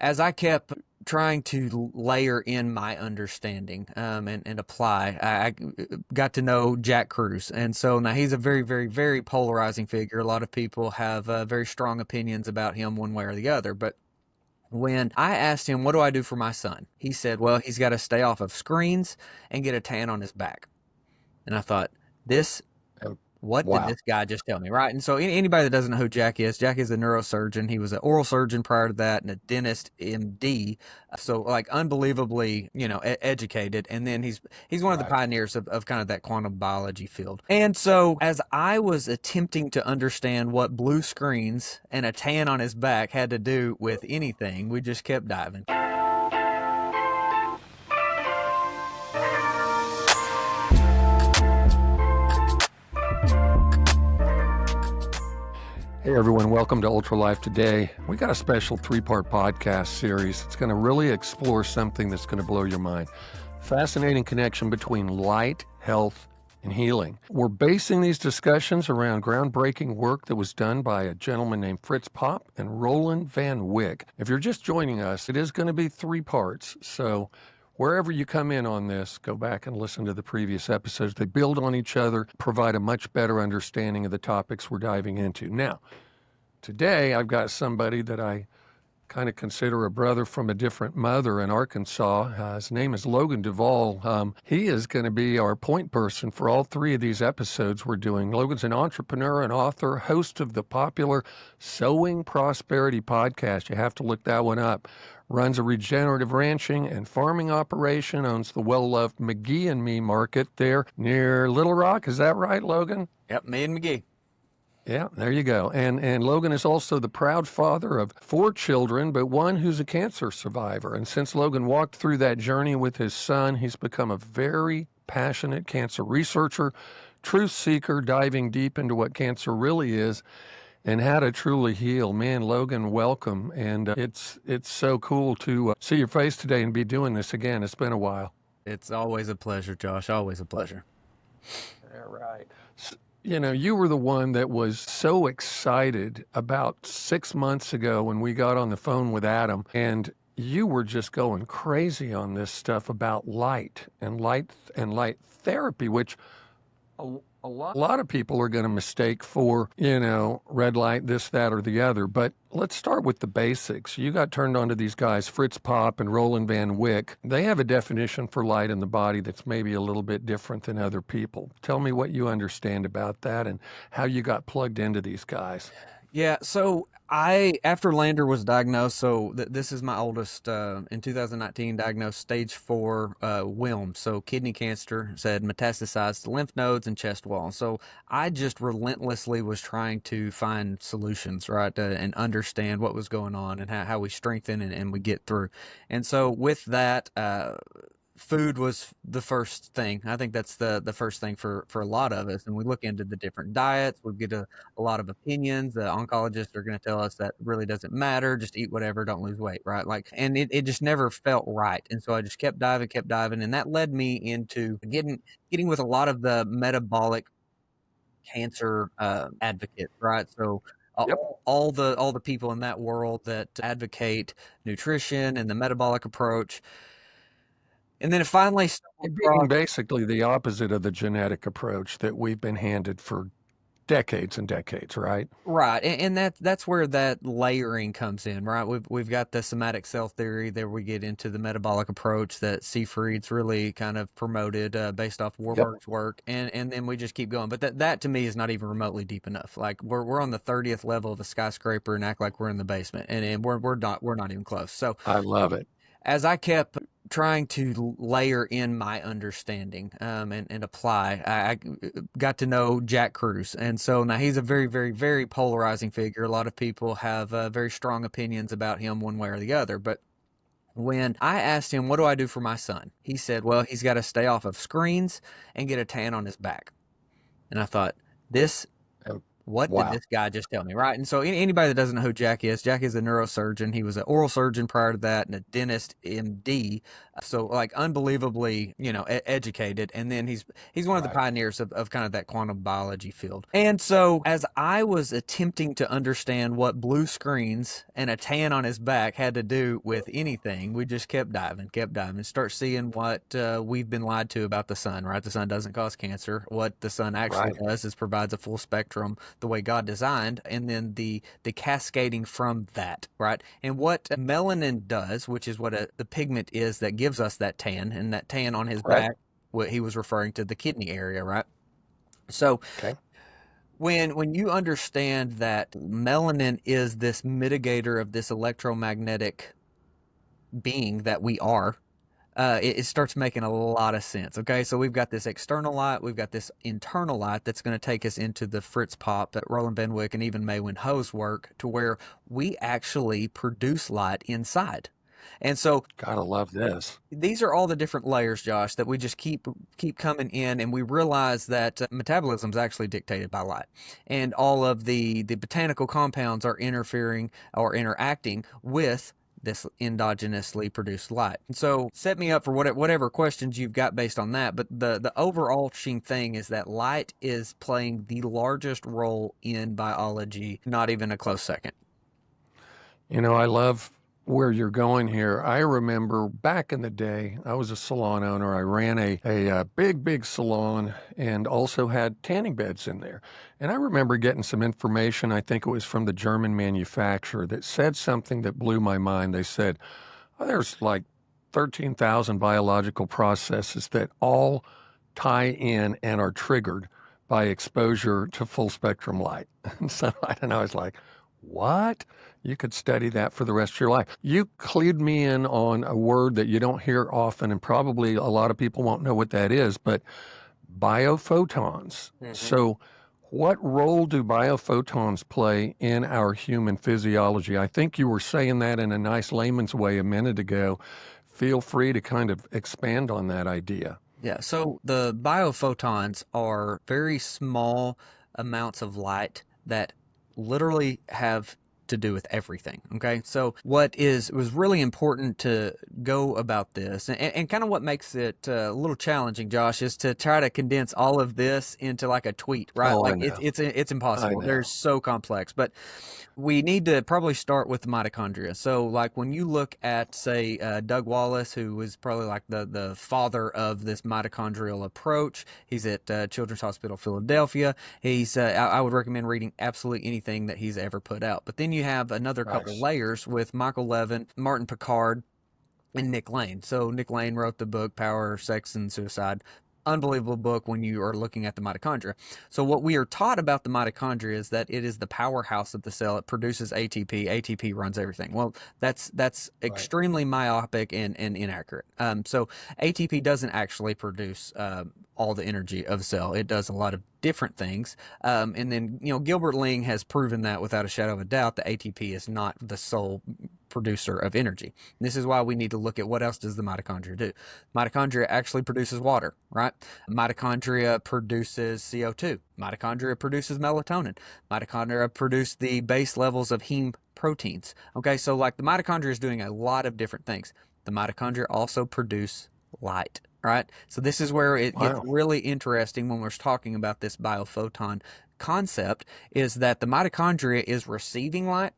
as I kept trying to layer in my understanding and apply, I got to know Jack Kruse. And so now he's a very, very, very polarizing figure. A lot of people have very strong opinions about him one way or the other. But when I asked him, what do I do for my son? He said, well, he's got to stay off of screens and get a tan on his back. And I thought, this Oh, what did wow. this guy just tell me, right? And so anybody that doesn't know who Jack is a neurosurgeon. He was an oral surgeon prior to that and a dentist, MD. So like unbelievably, educated. And then he's one of the Right. pioneers of kind of that quantum biology field. And so as I was attempting to understand what blue screens and a tan on his back had to do with anything, we just kept diving. Hey everyone, welcome to Ultra Life Today. We got a special 3-part podcast series. It's going to really explore something that's going to blow your mind. Fascinating connection between light, health, and healing. We're basing these discussions around groundbreaking work that was done by a gentleman named Fritz Popp and Roland Van Wyck. If you're just joining us, it is going to be 3 parts. So wherever you come in on this, go back and listen to the previous episodes. They build on each other, provide a much better understanding of the topics we're diving into. Now, today I've got somebody that I kind of consider a brother from a different mother in Arkansas. His name is Logan Duvall. He is going to be our point person for all 3 of these episodes we're doing. Logan's an entrepreneur, an author, host of the popular Sowing Prosperity podcast. You have to look that one up. Runs a regenerative ranching and farming operation, owns the well-loved McGee and Me market there near Little Rock. Is that right, Logan? Yep, me and McGee. Yeah, there you go. And Logan is also the proud father of 4 children, but one who's a cancer survivor. And since Logan walked through that journey with his son, he's become a very passionate cancer researcher, truth seeker, diving deep into what cancer really is and how to truly heal. Man, Logan, welcome. And it's so cool to see your face today and be doing this again. It's been a while. It's always a pleasure, Josh. Always a pleasure. All right. You were the one that was so excited about 6 months ago when we got on the phone with Adam, and you were just going crazy on this stuff about light therapy, which a lot of people are going to mistake for, red light, this, that, or the other. But let's start with the basics. You got turned on to these guys, Fritz Popp and Roland Van Wyck. They have a definition for light in the body that's maybe a little bit different than other people. Tell me what you understand about that and how you got plugged into these guys. Yeah, so after Lander was diagnosed, so this is my oldest, in 2019, diagnosed stage 4 Wilms, so kidney cancer, said metastasized to lymph nodes and chest wall. So I just relentlessly was trying to find solutions, right, and understand what was going on and how we strengthen and we get through. And so with that, food was the first thing. I think that's the first thing for a lot of us. And we look into the different diets. We get a lot of opinions. The oncologists are going to tell us that really doesn't matter. Just eat whatever, don't lose weight, right? Like, and it just never felt right. And so I just kept diving, and that led me into getting with a lot of the metabolic cancer advocates, right? So Yep. all the people in that world that advocate nutrition and the metabolic approach. And then it finally stumbled Being across. basically the opposite of the genetic approach that we've been handed for decades and decades, right? Right, and that's where that layering comes in, right? We've got the somatic cell theory. There we get into the metabolic approach that Seyfried's really kind of promoted based off Yep. Warburg's work, and then we just keep going. But that to me is not even remotely deep enough. Like we're on the 30th level of a skyscraper and act like we're in the basement, and we're not even close. So I love it. as I kept trying to layer in my understanding and apply, I got to know Jack Kruse. And so now he's a very, very, very polarizing figure. A lot of people have very strong opinions about him one way or the other. But when I asked him, what do I do for my son? He said, well, he's got to stay off of screens and get a tan on his back. And I thought, this Oh, what did Wow. this guy just tell me, right? And so anybody that doesn't know who Jack is a neurosurgeon. He was an oral surgeon prior to that and a dentist, MD. So like unbelievably, educated. And then he's one of the Right. pioneers of kind of that quantum biology field. And so as I was attempting to understand what blue screens and a tan on his back had to do with anything, we just kept diving, start seeing what we've been lied to about the sun, right? The sun doesn't cause cancer. What the sun actually Right. does is provides a full spectrum the way God designed, and then the cascading from that, right? And what melanin does, which is what the pigment is that gives us that tan, and that tan on his Right. back, what he was referring to the kidney area, right? So Okay. when you understand that melanin is this mitigator of this electromagnetic being that we are, it starts making a lot of sense. Okay, so we've got this external light, we've got this internal light that's going to take us into the Fritz Popp, that Roland Van Wyck, and even Maywin Ho's work, to where we actually produce light inside. And so Gotta love this. these are all the different layers, Josh, that we just keep coming in, and we realize that metabolism is actually dictated by light, and all of the botanical compounds are interfering or interacting with this endogenously produced light. And so set me up for whatever questions you've got based on that. But the overarching thing is that light is playing the largest role in biology, not even a close second. I love where you're going here. I remember back in the day, I was a salon owner. I ran a big, big salon and also had tanning beds in there. And I remember getting some information, I think it was from the German manufacturer, that said something that blew my mind. They said, oh, there's like 13,000 biological processes that all tie in and are triggered by exposure to full spectrum light. And so I don't know, I was like, what? You could study that for the rest of your life. You clued me in on a word that you don't hear often, and probably a lot of people won't know what that is, but biophotons. Mm-hmm. So, what role do biophotons play in our human physiology? I think you were saying that in a nice layman's way a minute ago. Feel free to kind of expand on that idea. Yeah, so the biophotons are very small amounts of light that literally have to do with everything. Okay, so what is was really important to go about this, and kind of what makes it a little challenging, Josh, is to try to condense all of this into like a tweet, right? Oh, I Like know. it's I impossible. They're know. so complex, but we need to probably start with the mitochondria. So, like when you look at, say, Doug Wallace, who was probably like the father of this mitochondrial approach, he's at Children's Hospital Philadelphia. I would recommend reading absolutely anything that he's ever put out. But then you have another couple Nice. layers with Michael Levin, Martin Picard, and Nick Lane. So Nick Lane wrote the book Power, Sex, and Suicide. Unbelievable book when you are looking at the mitochondria. So what we are taught about the mitochondria is that it is the powerhouse of the cell. It produces ATP. ATP runs everything. Well, that's Right. extremely myopic and inaccurate. So ATP doesn't actually produce all the energy of a cell. It does a lot of different things. And then, Gilbert Ling has proven that without a shadow of a doubt that ATP is not the sole producer of energy. This is why we need to look at what else does the mitochondria do. Mitochondria actually produces water, right? Mitochondria produces CO2. Mitochondria produces melatonin. Mitochondria produce the base levels of heme proteins. Okay, so like the mitochondria is doing a lot of different things. The mitochondria also produce light, right? So this is where it gets Wow. really interesting when we're talking about this biophoton concept, is that the mitochondria is receiving light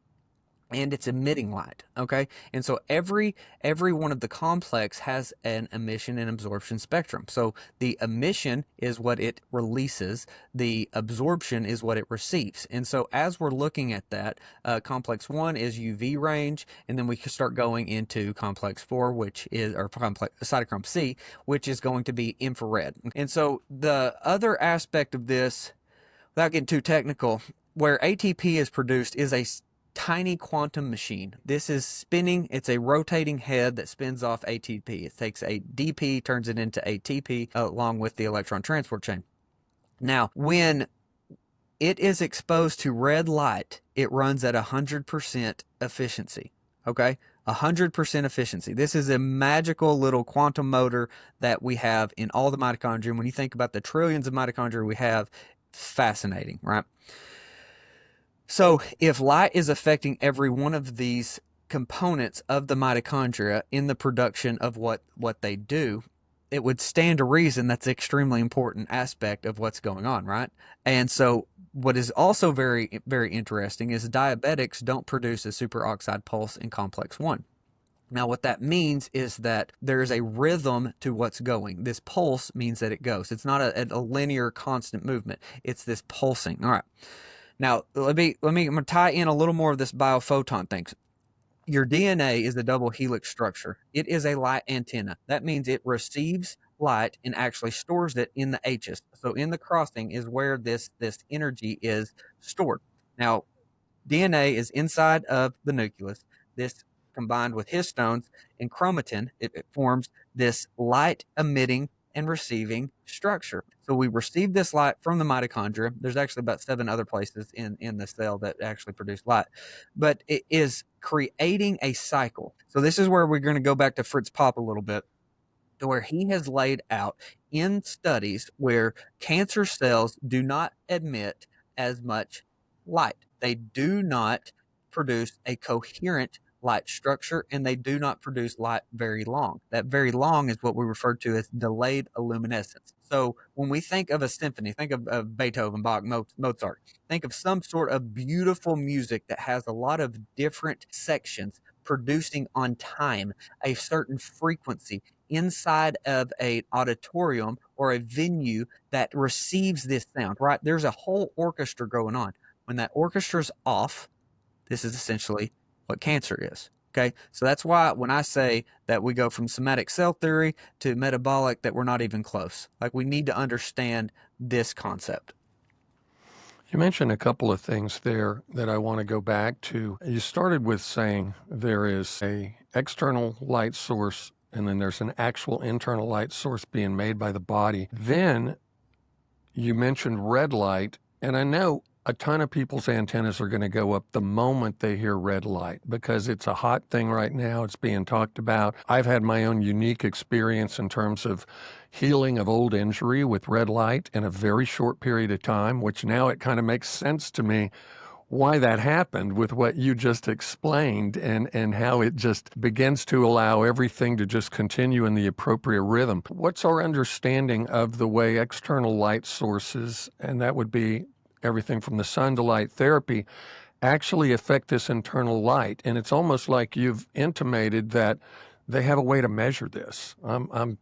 and it's emitting light. Okay, and so every one of the complex has an emission and absorption spectrum. So the emission is what it releases, the absorption is what it receives. And so as we're looking at that, complex 1 is UV range, and then we can start going into complex 4, which is, or complex cytochrome C, which is going to be infrared. And so the other aspect of this, without getting too technical, where ATP is produced is a tiny quantum machine. This is spinning. It's a rotating head that spins off ATP. It takes a DP, turns it into ATP, along with the electron transport chain. Now, when it is exposed to red light, it runs at 100% efficiency. Okay? 100% efficiency. This is a magical little quantum motor that we have in all the mitochondria. When you think about the trillions of mitochondria we have, fascinating, right? So if light is affecting every one of these components of the mitochondria in the production of what they do, it would stand to reason that's an extremely important aspect of what's going on, right? And so what is also very, very interesting is diabetics don't produce a superoxide pulse in complex 1. Now, what that means is that there is a rhythm to what's going. This pulse means that it goes. It's not a linear, constant movement. It's this pulsing. All right. Now, I'm gonna tie in a little more of this biophoton thing. Your DNA is a double helix structure. It is a light antenna. That means it receives light and actually stores it in the H's. So in the crossing is where this energy is stored. Now, DNA is inside of the nucleus. This combined with histones and chromatin, it forms this light emitting and receiving structure. So we receive this light from the mitochondria. There's actually about 7 other places in the cell that actually produce light, but it is creating a cycle. So this is where we're going to go back to Fritz Popp a little bit, to where he has laid out in studies where cancer cells do not emit as much light. They do not produce a coherent light structure, and they do not produce light very long. That very long is what we refer to as delayed luminescence. So when we think of a symphony, think of Beethoven, Bach, Mozart, think of some sort of beautiful music that has a lot of different sections producing on time a certain frequency inside of an auditorium or a venue that receives this sound, right? There's a whole orchestra going on. When that orchestra's off, this is essentially what cancer is. Okay, so that's why when I say that we go from somatic cell theory to metabolic, that we're not even close. Like, we need to understand this concept. You mentioned a couple of things there that I want to go back to. You started with saying there is a external light source and then there's an actual internal light source being made by the body. Then you mentioned red light, and I know a ton of people's antennas are going to go up the moment they hear red light because it's a hot thing right now. It's being talked about. I've had my own unique experience in terms of healing of old injury with red light in a very short period of time, which now it kind of makes sense to me why that happened with what you just explained and how it just begins to allow everything to just continue in the appropriate rhythm. What's our understanding of the way external light sources, and that would be everything from the sun to light therapy, actually affect this internal light? And it's almost like you've intimated that they have a way to measure this. I'm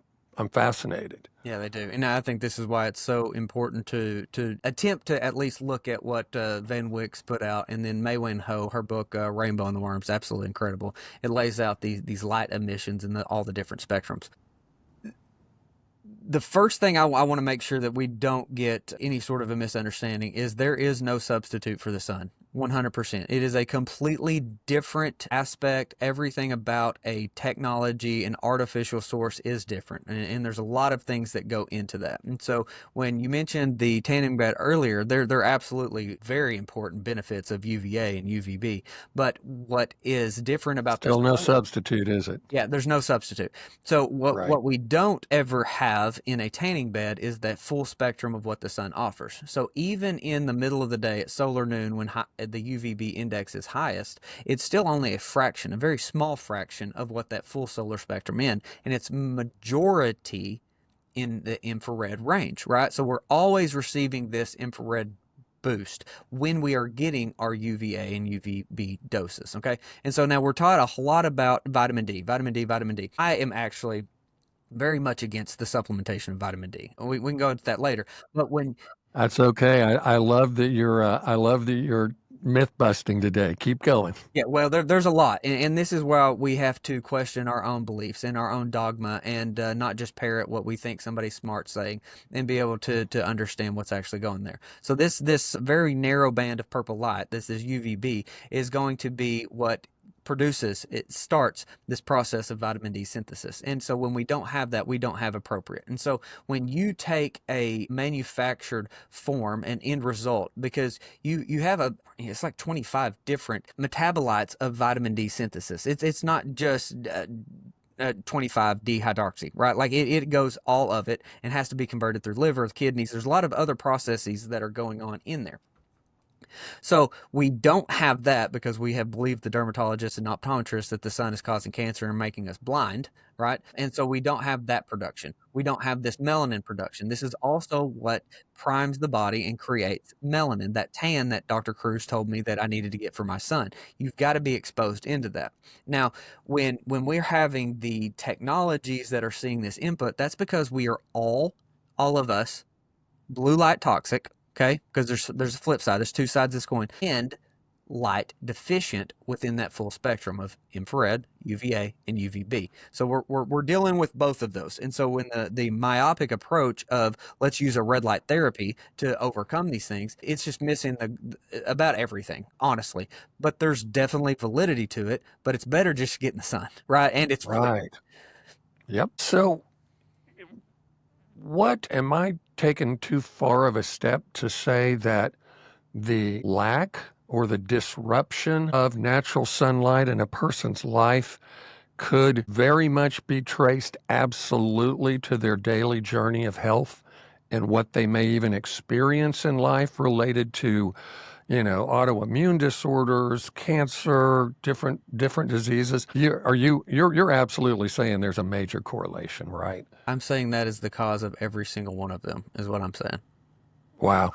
fascinated. Yeah, they do, and I think this is why it's so important to attempt to at least look at what Van Wyck's put out, and then Maywin Ho, her book Rainbow and the Worms, absolutely incredible. It lays out these light emissions and all the different spectrums. The first thing I want to make sure that we don't get any sort of a misunderstanding is there is no substitute for the sun. 100%. It is a completely different aspect. Everything about a technology and artificial source is different. And there's a lot of things that go into that. And so when you mentioned the tanning bed earlier, there are absolutely very important benefits of UVA and UVB. But what is different about this? Still no substitute, is it? Yeah, there's no substitute. So what Right. what we don't ever have in a tanning bed is that full spectrum of what the sun offers. So even in the middle of the day at solar noon, when the UVB index is highest, it's still only a fraction, a very small fraction of what that full solar spectrum is, and it's majority in the infrared range, right? So we're always receiving this infrared boost when we are getting our UVA and UVB doses, okay? And so now we're taught a lot about vitamin D, vitamin D, vitamin D. I am actually very much against the supplementation of vitamin D. We can go into that later. But when That's okay. I love that you're myth busting today. Keep going. Yeah, well, there's a lot, and this is where we have to question our own beliefs and our own dogma, and not just parrot what we think somebody smart's saying, and be able to understand what's actually going there. So this very narrow band of purple light, this is UVB, is going to be what it starts this process of vitamin D synthesis. And so when we don't have that, we don't have appropriate. And so when you take a manufactured form and end result, because you have it's like 25 different metabolites of vitamin D synthesis. It's not just 25 dehydroxy, right? Like it goes all of it and has to be converted through liver, kidneys. There's a lot of other processes that are going on in there. So we don't have that because we have believed the dermatologists and optometrists that the sun is causing cancer and making us blind, right? And so we don't have that production. We don't have this melanin production. This is also what primes the body and creates melanin, that tan that Dr. Kruse told me that I needed to get for my son. You've got to be exposed into that. Now, when we're having the technologies that are seeing this input, that's because we are all of us blue light toxic, okay? Because there's a flip side. There's two sides of this coin. And light deficient within that full spectrum of infrared, UVA, and UVB. So we're dealing with both of those. And so when the myopic approach of let's use a red light therapy to overcome these things, it's just missing about everything, honestly. But there's definitely validity to it, but it's better just getting the sun, right? And it's free. Right. Yep. So, what am I taking too far of a step to say that the lack or the disruption of natural sunlight in a person's life could very much be traced absolutely to their daily journey of health and what they may even experience in life related to, autoimmune disorders, cancer, different diseases? You're absolutely saying there's a major correlation, right? I'm saying that is the cause of every single one of them, is what I'm saying. Wow.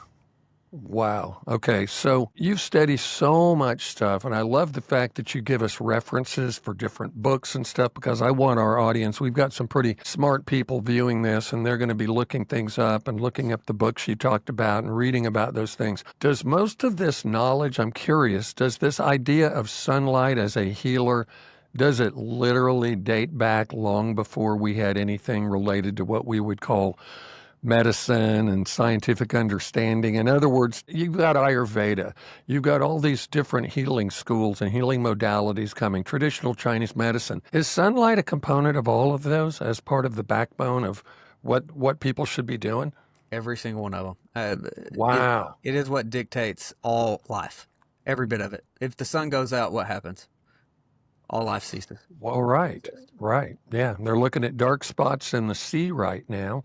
Wow. Okay. So you study so much stuff, and I love the fact that you give us references for different books and stuff because I want our audience. We've got some pretty smart people viewing this, and they're going to be looking things up and looking up the books you talked about and reading about those things. Does most of this knowledge, I'm curious, does this idea of sunlight as a healer, does it literally date back long before we had anything related to what we would call medicine and scientific understanding? In other words, you've got Ayurveda, you've got all these different healing schools and healing modalities coming, traditional Chinese medicine. Is sunlight a component of all of those as part of the backbone of what people should be doing? Every single one of them. Wow. It is what dictates all life, every bit of it. If the sun goes out, what happens? All life ceases. Well, right, right. Yeah, they're looking at dark spots in the sea right now,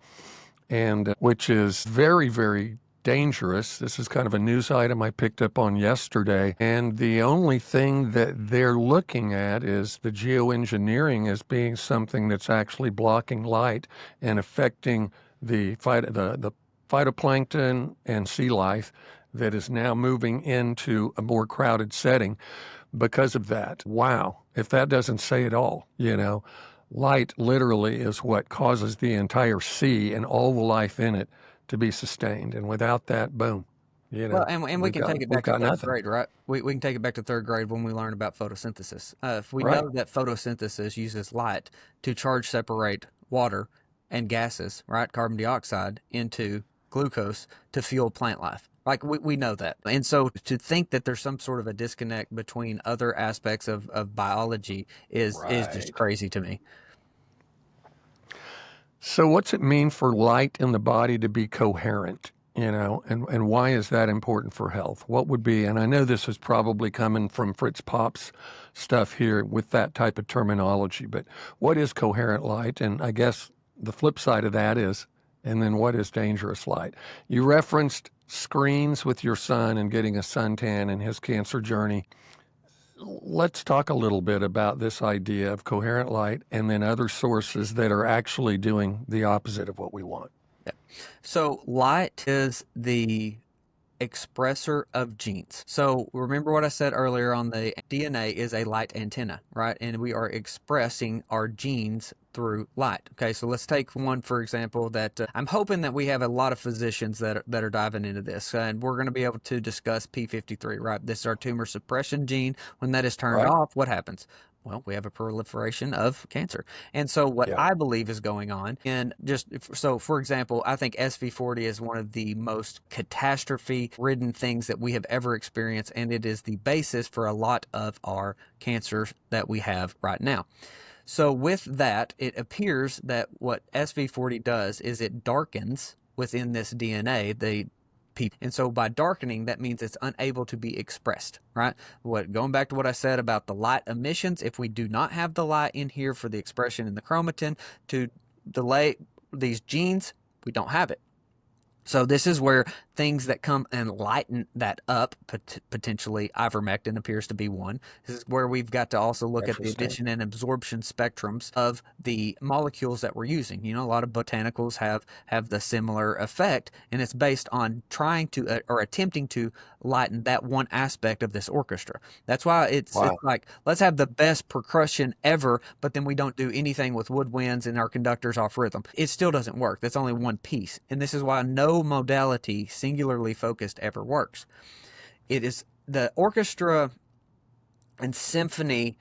and which is very, very dangerous. This is kind of a news item I picked up on yesterday, and the only thing that they're looking at is the geoengineering as being something that's actually blocking light and affecting the phytoplankton and sea life that is now moving into a more crowded setting because of that. Wow. If that doesn't say it all, light literally is what causes the entire sea and all the life in it to be sustained. And without that, boom, Well, and we can take it we've back to got third nothing. grade, right? We can take it back to third grade when we learn about photosynthesis. If we Right. know that photosynthesis uses light to charge separate water and gases, right? Carbon dioxide into glucose to fuel plant life. Like we know that. And so to think that there's some sort of a disconnect between other aspects of biology is just Right. crazy to me. So what's it mean for light in the body to be coherent? And why is that important for health? What would be, and I know this is probably coming from Fritz Popp's stuff here with that type of terminology, but what is coherent light? And I guess the flip side of that is, and then what is dangerous light? You referenced screens with your son and getting a suntan in his cancer journey. Let's talk a little bit about this idea of coherent light and then other sources that are actually doing the opposite of what we want. Yeah. So light is the expressor of genes. So remember what I said earlier on the DNA is a light antenna, right? And we are expressing our genes through light. Okay, so let's take one for example that I'm hoping that we have a lot of physicians that are diving into this, and we're going to be able to discuss P53, right? This is our tumor suppression gene. When that is turned Right? off, what happens? Well, we have a proliferation of cancer. And so what Yeah. I believe is going on, and just so for example, I think SV40 is one of the most catastrophe ridden things that we have ever experienced, and it is the basis for a lot of our cancers that we have right now. So with that, it appears that what SV40 does is it darkens within this DNA the people. And so by darkening, that means it's unable to be expressed, right? Going back to what I said about the light emissions, if we do not have the light in here for the expression in the chromatin to delay these genes, we don't have it. So this is where things that come and lighten that up, potentially ivermectin appears to be one. This is where we've got to also look at the Interesting. emission and absorption spectrums of the molecules that we're using. A lot of botanicals have the similar effect, and it's based on trying to or attempting to lighten that one aspect of this orchestra. That's why it's Wow. like, let's have the best percussion ever, but then we don't do anything with woodwinds and our conductors off rhythm. It still doesn't work. That's only one piece. And this is why no modality singularly focused ever works. It is the orchestra and symphony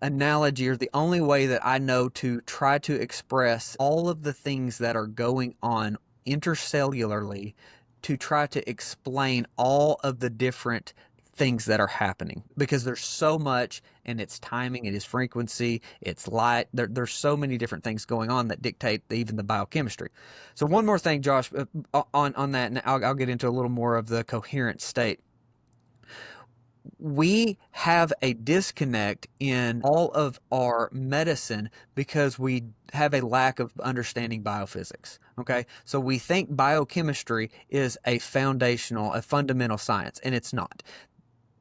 analogy are the only way that I know to try to express all of the things that are going on intercellularly, to try to explain all of the different things that are happening, because there's so much, and it's timing, it is frequency, it's light. There's so many different things going on that dictate even the biochemistry. So one more thing, Josh, on that, and I'll get into a little more of the coherent state. We have a disconnect in all of our medicine because we have a lack of understanding biophysics. Okay. So we think biochemistry is a fundamental science, and it's not.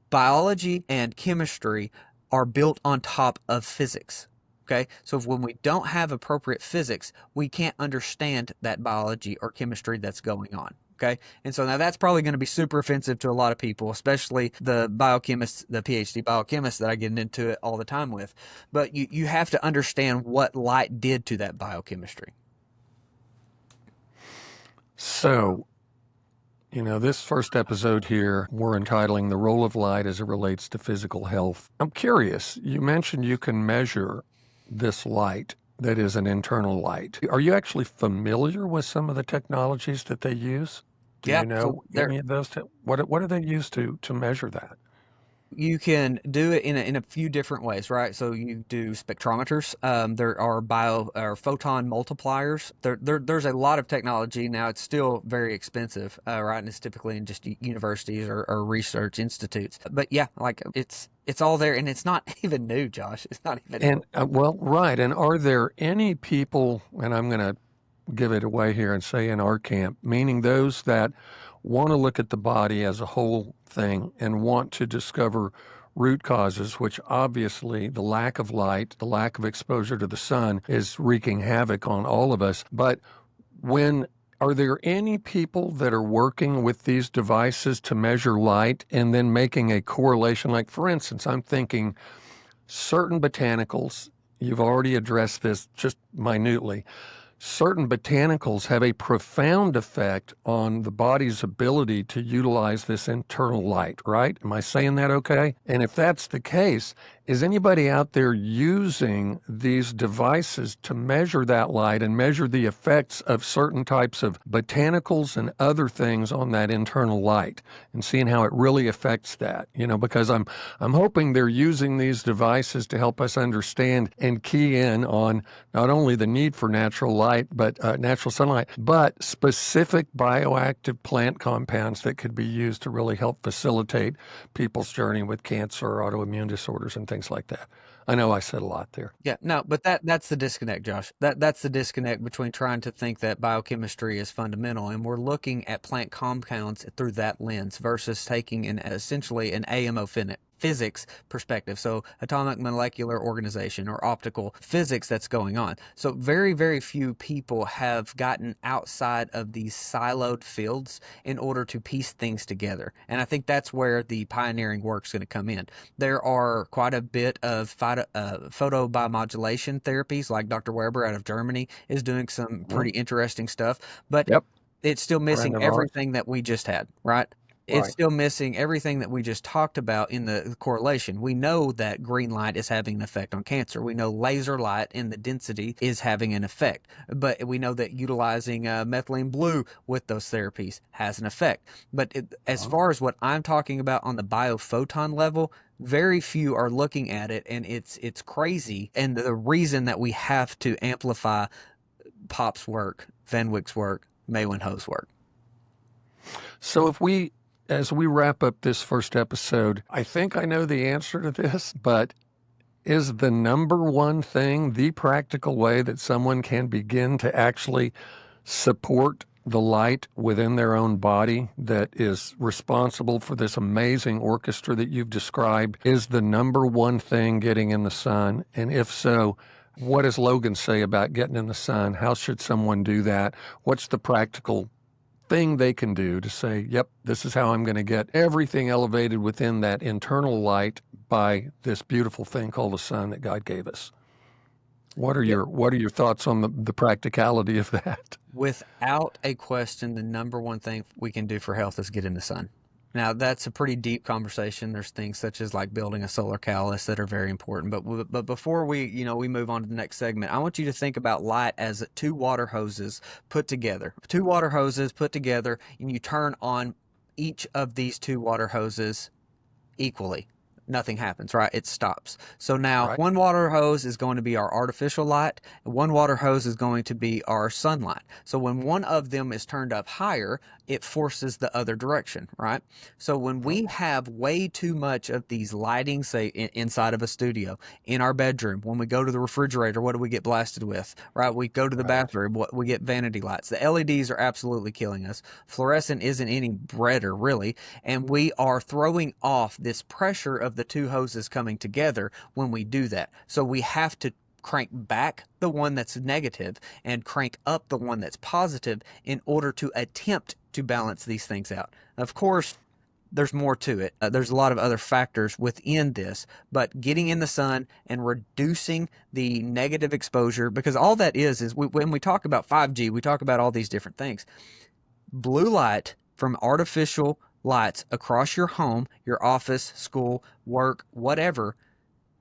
Biology and chemistry are built on top of physics. Okay. So when we don't have appropriate physics, we can't understand that biology or chemistry that's going on. Okay. And so now that's probably going to be super offensive to a lot of people, especially the biochemists, the PhD biochemists that I get into it all the time with. But you have to understand what light did to that biochemistry. So, this first episode here, we're entitling The Role of Light as it Relates to Physical Health. I'm curious, you mentioned you can measure this light that is an internal light. Are you actually familiar with some of the technologies that they use? Do Yeah. you So know there, any of those? What do they use to measure that? you can do it in a few different ways, right? So you do spectrometers. There are bio or photon multipliers. There's a lot of technology now. It's still very expensive, right? And it's typically in just universities or research institutes. But yeah, like it's all there, and it's not even new, Josh. It's not even And well, right. And are there any people, and I'm going to give it away here and say in our camp, meaning those that want to look at the body as a whole thing and want to discover root causes, which obviously the lack of light, the lack of exposure to the sun is wreaking havoc on all of us. But when are there any people that are working with these devices to measure light and then making a correlation? Like, for instance, I'm thinking certain botanicals, you've already addressed this just minutely, certain botanicals have a profound effect on the body's ability to utilize this internal light, right? Am I saying that okay? And if that's the case, is anybody out there using these devices to measure that light and measure the effects of certain types of botanicals and other things on that internal light and seeing how it really affects that? Because I'm hoping they're using these devices to help us understand and key in on not only the need for natural light, but natural sunlight, but specific bioactive plant compounds that could be used to really help facilitate people's journey with cancer or autoimmune disorders and things like that. I know I said a lot there. Yeah, no, but that's the disconnect, Josh. That's the disconnect between trying to think that biochemistry is fundamental, and we're looking at plant compounds through that lens versus taking essentially an AMO physics perspective. So atomic molecular organization or optical physics that's going on. So very, very few people have gotten outside of these siloed fields in order to piece things together. And I think that's where the pioneering work's going to come in. There are quite a bit of photobiomodulation therapies, like Dr. Weber out of Germany is doing some pretty Mhm. interesting stuff, but Yep. it's still Friend missing of ours. everything that we just had, right? It's Right. still missing everything that we just talked about in the correlation. We know that green light is having an effect on cancer. We know laser light in the density is having an effect. But we know that utilizing methylene blue with those therapies has an effect. But as Uh-huh. far as what I'm talking about on the biophoton level, very few are looking at it, and it's crazy. And the reason that we have to amplify Pop's work, Van Wyck's work, Maywin Ho's work. So as we wrap up this first episode, I think I know the answer to this, but is the number one thing the practical way that someone can begin to actually support the light within their own body that is responsible for this amazing orchestra that you've described is the number one thing getting in the sun? And if so, what does Logan say about getting in the sun? How should someone do that? What's the practical thing they can do to say, yep, this is how I'm going to get everything elevated within that internal light by this beautiful thing called the sun that God gave us? What are your thoughts on the practicality of that? Without a question, the number one thing we can do for health is get in the sun. Now, that's a pretty deep conversation. There's things such as like building a solar callus that are very important. But before we move on to the next segment, I want you to think about light as two water hoses put together. Two water hoses put together, and you turn on each of these two water hoses equally. Nothing happens, right? It stops. So now Right. one water hose is going to be our artificial light, and one water hose is going to be our sunlight. So when one of them is turned up higher, it forces the other direction, right? So when we have way too much of these lighting, say inside of a studio, in our bedroom, when we go to the refrigerator, what do we get blasted with, right? We go to the Right. bathroom, what we get vanity lights. The LEDs are absolutely killing us. Fluorescent isn't any better, really, and we are throwing off this pressure of the two hoses coming together when we do that. So we have to crank back the one that's negative and crank up the one that's positive in order to attempt to balance these things out. Of course, there's more to it. There's a lot of other factors within this, but getting in the sun and reducing the negative exposure, because all that is when we talk about 5G, we talk about all these different things. Blue light from artificial lights across your home, your office, school, work, whatever,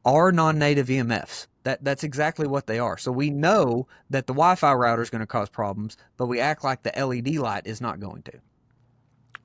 are non-native EMFs. That's exactly what they are. So we know that the Wi-Fi router is going to cause problems, but we act like the LED light is not going to.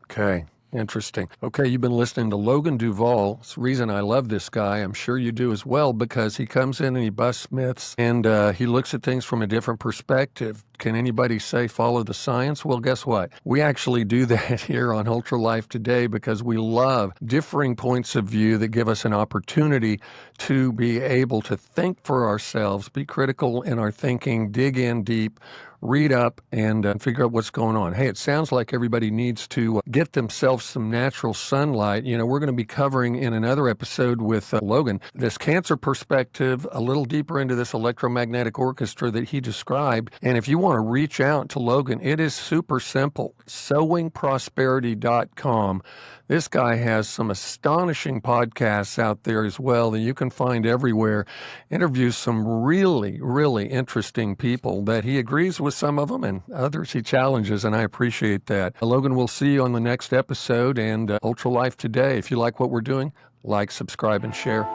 Okay. Interesting. Okay, you've been listening to Logan Duvall. It's the reason I love this guy. I'm sure you do as well, because he comes in and he busts myths, and he looks at things from a different perspective. Can anybody say follow the science? Well, guess what? We actually do that here on Ultra Life Today because we love differing points of view that give us an opportunity to be able to think for ourselves, be critical in our thinking, dig in deep, read up, and figure out what's going on. Hey, it sounds like everybody needs to get themselves some natural sunlight. You know, we're going to be covering in another episode with Logan this cancer perspective, a little deeper into this electromagnetic orchestra that he described. And if you want to reach out to Logan, it is super simple. Sowingprosperity.com. This guy has some astonishing podcasts out there as well that you can find everywhere. Interviews some really, really interesting people that he agrees with some of them, and others he challenges, and I appreciate that. Logan, we'll see you on the next episode, and Ultra Life Today. If you like what we're doing, like, subscribe, and share.